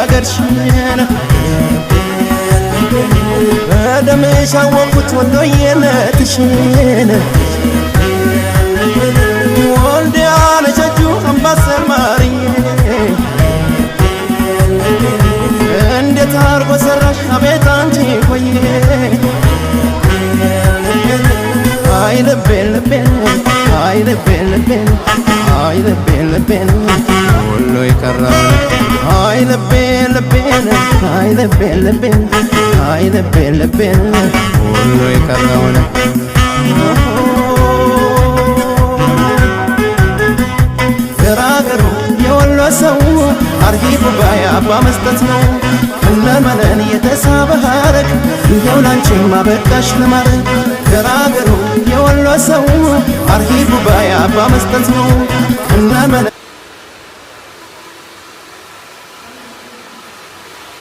አገርሽን በደምሽ አወቅኩት ወሎዬነትሽን ወልዲያ ነጀጁ አምባሰል ማርዬ እንዴት አርጎ ሰራሽ አቤት አንቺ ቆየ አይ ልቤን ልቤን አይ ልቤን ልቤን አይ ልቤን ልቤን ወሎ ይቀራል አይ ልቤን ልቤን አይ ልቤን ልቤን አይ ልቤን ልቤን ወሎ ይቀራል ገራገሩ የወሎ ሰው አርሂቡ ባይ አባ መስጠት ነው እነመነን የተሳበ ሀረግ ይኸው ላንቺማ በቃሽ ለማረግ ገራገሩ የወሎ ሰው አርሂቡ ባይ አባ መስጠት ነው እነመነን